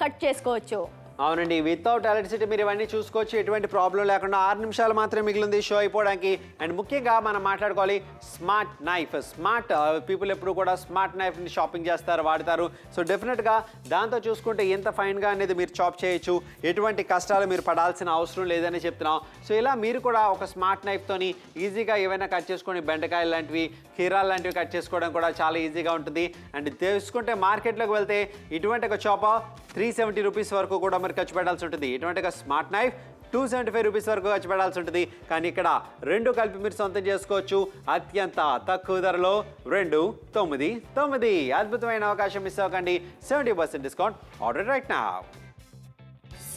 కట్ చేసుకోవచ్చు. అవునండి, వితౌట్ ఎలక్ట్రిసిటీ మీరు ఇవన్నీ చూసుకోవచ్చు. ఎటువంటి ప్రాబ్లం లేకుండా. 6 నిమిషాలు మాత్రమే మిగిలింది షో అయిపోవడానికి. అండ్ ముఖ్యంగా మనం మాట్లాడుకోవాలి స్మార్ట్ నైఫ్. స్మార్ట్ పీపుల్ ఎప్పుడు కూడా స్మార్ట్ నైఫ్ని షాపింగ్ చేస్తారు, వాడతారు. సో డెఫినెట్గా దాంతో చూసుకుంటే ఎంత ఫైన్గా అనేది మీరు చాప్ చేయొచ్చు. ఎటువంటి కష్టాలు మీరు పడాల్సిన అవసరం లేదని చెప్తున్నాం. సో ఇలా మీరు కూడా ఒక స్మార్ట్ నైఫ్తోని ఈజీగా ఏవైనా కట్ చేసుకొని, బెండకాయలు లాంటివి, కీరాలు లాంటివి కట్ చేసుకోవడం కూడా చాలా ఈజీగా ఉంటుంది. అండ్ తెలుసుకుంటే మార్కెట్లోకి వెళ్తే ఇటువంటి ఒక చాపర్ 370 రూపీస్ వరకు కూడా మరి ఖర్చు పెట్టాల్సి ఉంటుంది. ఇటువంటి ఒక స్మార్ట్ నైఫ్ 275 రూపీస్ వరకు ఖర్చు పెట్టాల్సి ఉంటుంది. కానీ ఇక్కడ 2 కలిపి మీరు సొంతం చేసుకోవచ్చు అత్యంత తక్కువ ధరలో. 299. అద్భుతమైన అవకాశం మిస్ అవ్వకండి. 70% డిస్కౌంట్. Order right now.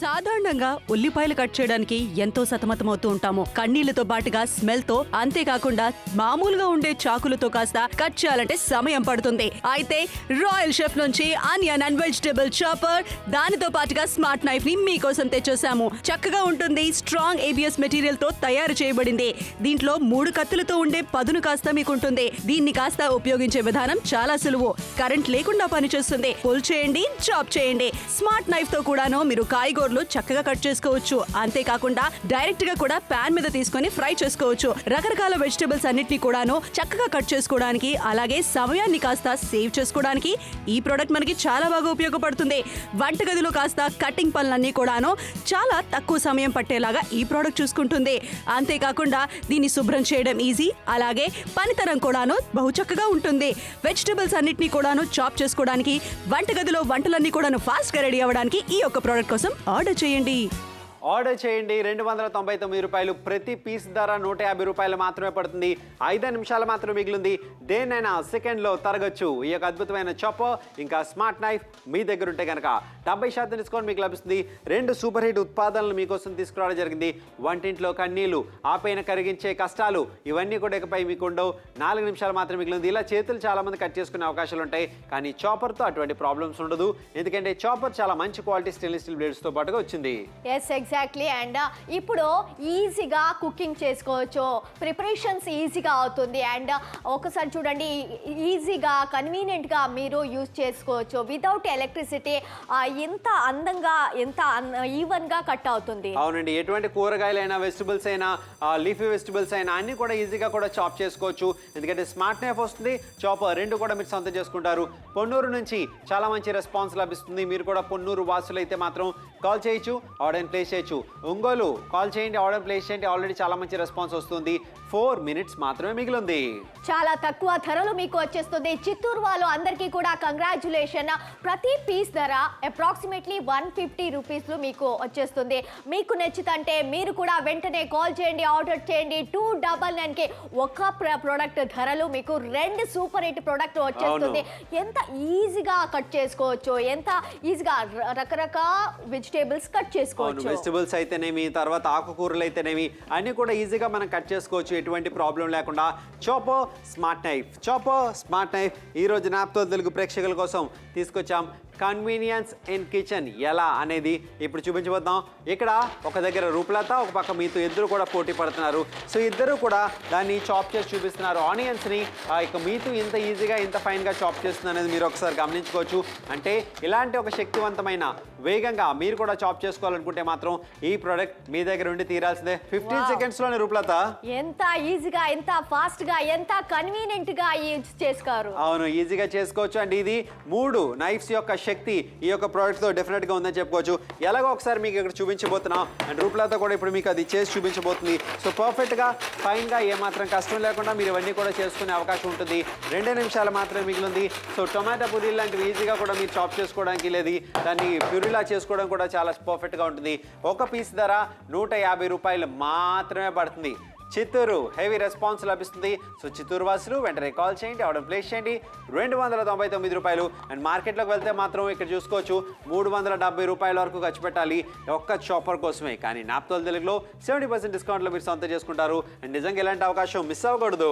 సాధారణంగా ఉల్లిపాయలు కట్ చేయడానికి ఎంతో సతమతమవుతూ ఉంటాము. కన్నీళ్లతో బాటుగా స్మెల్ తో, అంతేకాకుండా మామూలుగా ఉండే చాకులతో కాస్త కట్ చేయాలంటే సమయం పడుతుంది. అయితే రాయల్ షెఫ్ నుంచి ఆనియన్ అండ్ వెజిటబుల్ చాపర్, దానితో పాటుగా స్మార్ట్ నైఫ్ ని మీకోసం తెచ్చేసాము. చక్కగా ఉంటుంది. స్ట్రాంగ్ ABS మెటీరియల్ తో తయారు చేయబడింది. దీంట్లో 3 కత్తులతో ఉండే పదును కాస్త మీకుంటుంది. దీన్ని కాస్త ఉపయోగించే విధానం చాలా సులువు. కరెంట్ లేకుండా పనిచేస్తుంది. పుల్ చేయండి, చాప్ చేయండి. స్మార్ట్ నైఫ్ తో కూడాను మీరు కాయగూర కాలీఫ్లవర్లు చక్కగా కట్ చేసుకోవచ్చు. అంతేకాకుండా డైరెక్ట్ గా కూడా పాన్ మీద తీసుకొని ఫ్రై చేసుకోవచ్చు. రకరకాల వెజిటబుల్స్ అన్నిటిని కూడాను చక్కగా కట్ చేసుకోవడానికి, అలాగే సమయాన్ని కాస్త సేవ్ చేసుకోవడానికి ఈ ప్రోడక్ట్ మనకి చాలా బాగా ఉపయోగపడుతుంది. వంటగదిలో కాస్త కటింగ్ పనులన్నీ కూడాను చాలా తక్కువ సమయం పట్టేలాగా ఈ ప్రోడక్ట్ చూసుకుంటుంది. అంతేకాకుండా దీన్ని శుభ్రం చేయడం ఈజీ, అలాగే పనితనం కూడాను బహు చక్కగా ఉంటుంది. వెజిటబుల్స్ అన్నిటిని కూడాను చాప్ చేసుకోవడానికి, వంటగదిలో వంటలన్నీ కూడాను ఫాస్ట్ గా రెడీ అవ్వడానికి ఈ యొక్క ప్రోడక్ట్ కోసం ఆర్డర్ చేయండి. ఆర్డర్ చేయండి. 299 రూపాయలు. ప్రతి పీస్ ధర 150 రూపాయలు మాత్రమే పడుతుంది. 5 నిమిషాలు మాత్రమే మిగిలింది. దేనైనా సెకండ్లో తరగచ్చు. ఈ యొక్క అద్భుతమైన చాపర్ ఇంకా స్మార్ట్ నైఫ్ మీ దగ్గర ఉంటే కనుక 70% డిస్కౌంట్ మీకు లభిస్తుంది. 2 సూపర్ హిట్ ఉత్పాదనలు మీకోసం తీసుకురావడం జరిగింది. వంటింట్లో కన్నీళ్లు, ఆపైన కరిగించే కష్టాలు ఇవన్నీ కూడా ఇకపై మీకు ఉండవు. 4 నిమిషాలు మాత్రమే మిగిలింది. ఇలా చేతులు చాలా మంది కట్ చేసుకునే అవకాశాలు ఉంటాయి, కానీ చాపర్తో అటువంటి ప్రాబ్లమ్స్ ఉండదు. ఎందుకంటే చాపర్ చాలా మంచి క్వాలిటీ స్టెయిన్లెస్ స్టీల్ బ్లేడ్స్తో పాటుగా వచ్చింది. ఎగ్జాక్ట్లీ. అండ్ ఇప్పుడు ఈజీగా కుకింగ్ చేసుకోవచ్చు, ప్రిపరేషన్స్ ఈజీగా అవుతుంది. అండ్ ఒకసారి చూడండి, ఈజీగా కన్వీనియంట్గా మీరు యూజ్ చేసుకోవచ్చు. వితౌట్ ఎలక్ట్రిసిటీ ఎంత అందంగా, ఎంత ఈవెన్గా కట్ అవుతుంది. అవునండి. ఎటువంటి కూరగాయలైనా, వెజిటబుల్స్ అయినా, లీఫీ వెజిటబుల్స్ అయినా అన్ని కూడా ఈజీగా కూడా చాప్ చేసుకోవచ్చు. ఎందుకంటే స్మార్ట్ నైఫ్ వస్తుంది, చాపర్ రెండు కూడా మీరు సొంతం చేసుకుంటారు. పొన్నూరు నుంచి చాలా మంచి రెస్పాన్స్ లభిస్తుంది. మీరు కూడా పొన్నూరు వాసులు అయితే మాత్రం కాల్ చేయొచ్చు, ఆర్డర్ ప్లేస్ చేయొచ్చు. ఒంగోలు కాల్ చేయండి, ఆర్డర్ ప్లేస్ చేయండి. ఆల్రెడీ చాలా మంచి రెస్పాన్స్ వస్తుంది. 4 మినిట్స్ మాత్రమే మిగిలింది. చాలా తక్కువ ధరలు మీకు వచ్చేస్తుంది. చిత్తూరు వాళ్ళు అందరికీ కూడా కంగ్రాచులేషన్. ప్రతి పీస్ ధర అప్రాక్సిమేట్లీ 150 రూపీస్లు మీకు వచ్చేస్తుంది. మీకు నచ్చితే మీరు కూడా వెంటనే కాల్ చేయండి, ఆర్డర్ చేయండి. 299కి ఒక ప్రోడక్ట్ ధరలు మీకు 2 సూపర్ హిట్ ప్రోడక్ట్ వచ్చేస్తుంది. ఎంత ఈజీగా కట్ చేసుకోవచ్చు, ఎంత ఈజీగా రకరకాల వెజిటేబుల్స్ కట్ చేసుకోవచ్చు. వెజిటబుల్స్ అయితేనేమి, తర్వాత ఆకుకూరలు అయితేనేమి అన్ని కూడా ఈజీగా మనం కట్ చేసుకోవచ్చు, ఎటువంటి ప్రాబ్లం లేకుండా. Chopper smart knife, chopper smart knife ఈ రోజు నాప్తో తెలుగు ప్రేక్షకుల కోసం తీసుకొచ్చాం. కన్వీనియన్స్ ఇన్ కిచెన్ ఎలా అనేది ఇప్పుడు చూపించబోతున్నాం. ఇక్కడ ఒక దగ్గర రూపలత, ఒక పక్క మీతో ఇద్దరు కూడా పోటీ పడుతున్నారు. సో ఇద్దరు కూడా దాన్ని చాప్ చేసి చూపిస్తున్నారు. ఆనియన్స్ని ఇక మీతో ఇంత ఈజీగా, ఇంత ఫైన్గా చాప్ చేస్తుంది అనేది మీరు ఒకసారి గమనించుకోవచ్చు. అంటే ఇలాంటి ఒక శక్తివంతమైన, వేగంగా మీరు కూడా చాప్ చేసుకోవాలనుకుంటే మాత్రం ఈ ప్రోడక్ట్ మీ దగ్గర ఉండి తీరాల్సిందే. 15 సెకండ్స్లోనే రూపలత ఎంత ఈజీగా, ఎంత ఫాస్ట్గా, ఎంత కన్వీనియంట్గా యూజ్ చేసుకోరు. అవును, ఈజీగా చేసుకోవచ్చు. అండ్ ఇది 3 నైఫ్స్ యొక్క శక్తి ఈ యొక్క ప్రోడక్ట్తో డెఫినెట్గా ఉందని చెప్పుకోవచ్చు. ఎలాగో ఒకసారి మీకు ఇక్కడ చూపించబోతున్నాం. అండ్ రూపలతో కూడా ఇప్పుడు మీకు అది చేసి చూపించబోతుంది. సో పర్ఫెక్ట్గా, ఫైన్గా, ఏమాత్రం కష్టం లేకుండా మీరు ఇవన్నీ కూడా చేసుకునే అవకాశం ఉంటుంది. 2 నిమిషాలు మాత్రమే మిగిలింది. సో టొమాటో పూరీ లాంటివి ఈజీగా కూడా మీరు చాప్ చేసుకోవడానికి, లేదు దాన్ని ప్యూరీలా చేసుకోవడం కూడా చాలా పర్ఫెక్ట్గా ఉంటుంది. ఒక పీస్ ధర 150 రూపాయలు మాత్రమే పడుతుంది. చిత్తూరు హెవీ రెస్పాన్స్ లభిస్తుంది. సో చిత్తూరు వాసులు వెంటనే కాల్ చేయండి, ఆర్డర్ ప్లేస్ చేయండి. 299 రూపాయలు. అండ్ మార్కెట్లోకి వెళ్తే మాత్రం ఇక్కడ చూసుకోవచ్చు 370 రూపాయల వరకు ఖర్చు పెట్టాలి ఒక్క చాపర్ కోసమే. కానీ నాప్తోల్ తెలుగులో 70% డిస్కౌంట్లో మీరు సొంతం చేసుకుంటారు. అండ్ నిజంగా ఇలాంటి అవకాశం మిస్ అవ్వకూడదు.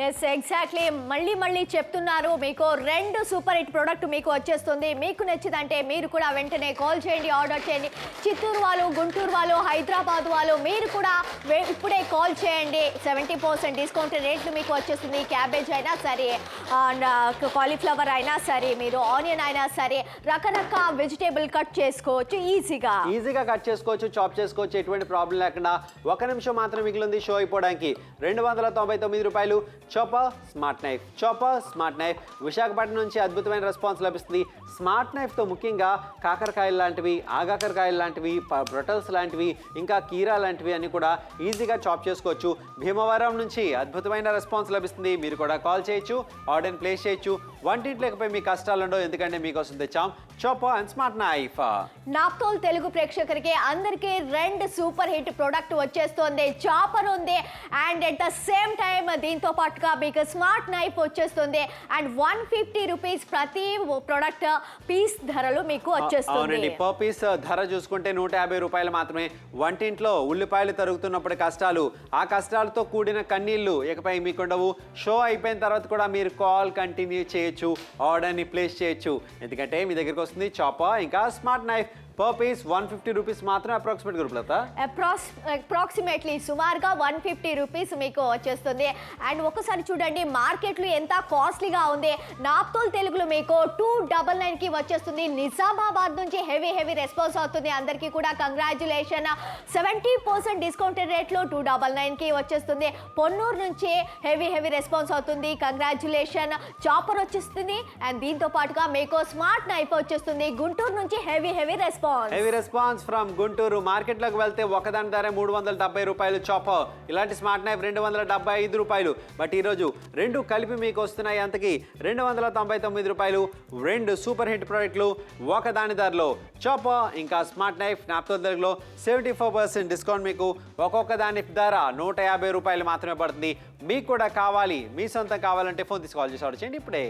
Yes exactly. మళ్ళీ చెప్తున్నారు, మీకు 2 సూపర్ హిట్ ప్రోడక్ట్ మీకు వచ్చేస్తుంది. మీకు నచ్చిదంటే మీరు కూడా వెంటనే కాల్ చేయండి, ఆర్డర్ చేయండి. చిత్తూరు వాళ్ళు, గుంటూరు వాళ్ళు, హైదరాబాద్ వాళ్ళు మీరు కూడా ఇప్పుడే కాల్ చేయండి. 70% డిస్కౌంట్ రేట్లు మీకు వచ్చేస్తుంది. క్యాబేజ్ అయినా సరే, కాలీఫ్లవర్ అయినా సరే, మీరు ఆనియన్ అయినా సరే, రకరకాల వెజిటేబుల్ కట్ చేసుకోవచ్చు ఈజీగా కట్ చేసుకోవచ్చు, చాప్ చేసుకోవచ్చు, ఎటువంటి ప్రాబ్లం లేకుండా. 1 నిమిషం మాత్రం మిగిలింది షో అయిపోవడానికి. 299 రూపాయలు. Chopper smart knife, chopper smart knife. Visakhapatnam నుంచి అద్భుతమైన రెస్పాన్స్ లభిస్తుంది. స్మార్ట్ నైఫ్తో ముఖ్యంగా కాకరకాయలు లాంటివి, ఆగాకరకాయలు లాంటివి, బ్రొటల్స్ లాంటివి, ఇంకా కీరా లాంటివి అన్ని కూడా ఈజీగా చాప్ చేసుకోవచ్చు. భీమవరం నుంచి అద్భుతమైన రెస్పాన్స్ లభిస్తుంది. మీరు కూడా కాల్ చేయొచ్చు, ఆర్డర్ ప్లేస్ చేయొచ్చు. వంటింట్లోకి మీ కష్టాలు ఉండవు, ఎందుకంటే మీకోసం తెచ్చాం chopper and smart knife. Naphthol Telugu ప్రేక్షకులకి అందరికీ 2 సూపర్ హిట్ ప్రోడక్ట్ వచ్చేస్తుంది. చాపర్ ఉంది, and at the same time దీంతో పాటుగా మీకు స్మార్ట్ నైఫ్ వచ్చేస్తుంది. అండ్ 150 రూపీస్ ప్రతి ప్రోడక్ట్ పీస్ ధరలు మీకు వచ్చేస్తుంది. అవునండి, పర్ పీస్ ధర చూసుకుంటే 150 రూపాయలు మాత్రమే. వంటింట్లో ఉల్లిపాయలు తరుగుతున్నప్పుడు కష్టాలు, ఆ కష్టాలతో కూడిన కన్నీళ్లు ఇకపై మీకు ఉండవు. షో అయిపోయిన తర్వాత కూడా మీరు కాల్ కంటిన్యూ చేయొచ్చు, ఆర్డర్ని ప్లేస్ చేయొచ్చు. ఎందుకంటే మీ దగ్గరికి వస్తుంది చాపర్ ఇంకా smart knife per piece 150 rupees మాత్రమే అప్రాక్సిమేట్ గ్రూప్లత అప్రాక్సిమేట్లీ సుమారుగా 150 రూపీస్ మీకు వచ్చేస్తుంది. అండ్ ఒకసారి చూడండి మార్కెట్లో ఎంత కాస్ట్లీగా ఉంది. నాప్తోల్ తెలుగులో మీకు 299కి వచ్చేస్తుంది. నిజామాబాద్ నుంచి హెవీ రెస్పాన్స్ అవుతుంది. అందరికీ కూడా కంగ్రాచులేషన్. 70% డిస్కౌంటెడ్ రేట్లో 299కి వచ్చేస్తుంది. పొన్నూరు నుంచి హెవీ రెస్పాన్స్ అవుతుంది. కంగ్రాచులేషన్. చాపర్ వచ్చేస్తుంది. అండ్ దీంతో పాటుగా మీకు స్మార్ట్ నైఫ్ వచ్చేస్తుంది. గుంటూరు నుంచి heavy response from Guntur. Market లోకి వెళ్తే ఒకదాని ధర 370 రూపాయలు చాపర్. ఇలాంటి స్మార్ట్ నైఫ్ 275 రూపాయలు. బట్ ఈ రోజు రెండు కలిపి మీకు వస్తున్నాయి అంతకి 299 రూపాయలు. రెండు సూపర్ హిట్ ప్రోడక్ట్లు ఒకదాని ధరలో చాపర్ ఇంకా స్మార్ట్ నైఫ్. నాప్తోల్ తెలుగులో 74% డిస్కౌంట్. మీకు ఒక్కొక్క దాని ధర 150 రూపాయలు మాత్రమే పడుతుంది. మీకు కూడా కావాలి, మీ సొంతం కావాలంటే ఫోన్ తీసి కాల్ చేసి ఆర్డర్ చేయండి ఇప్పుడే.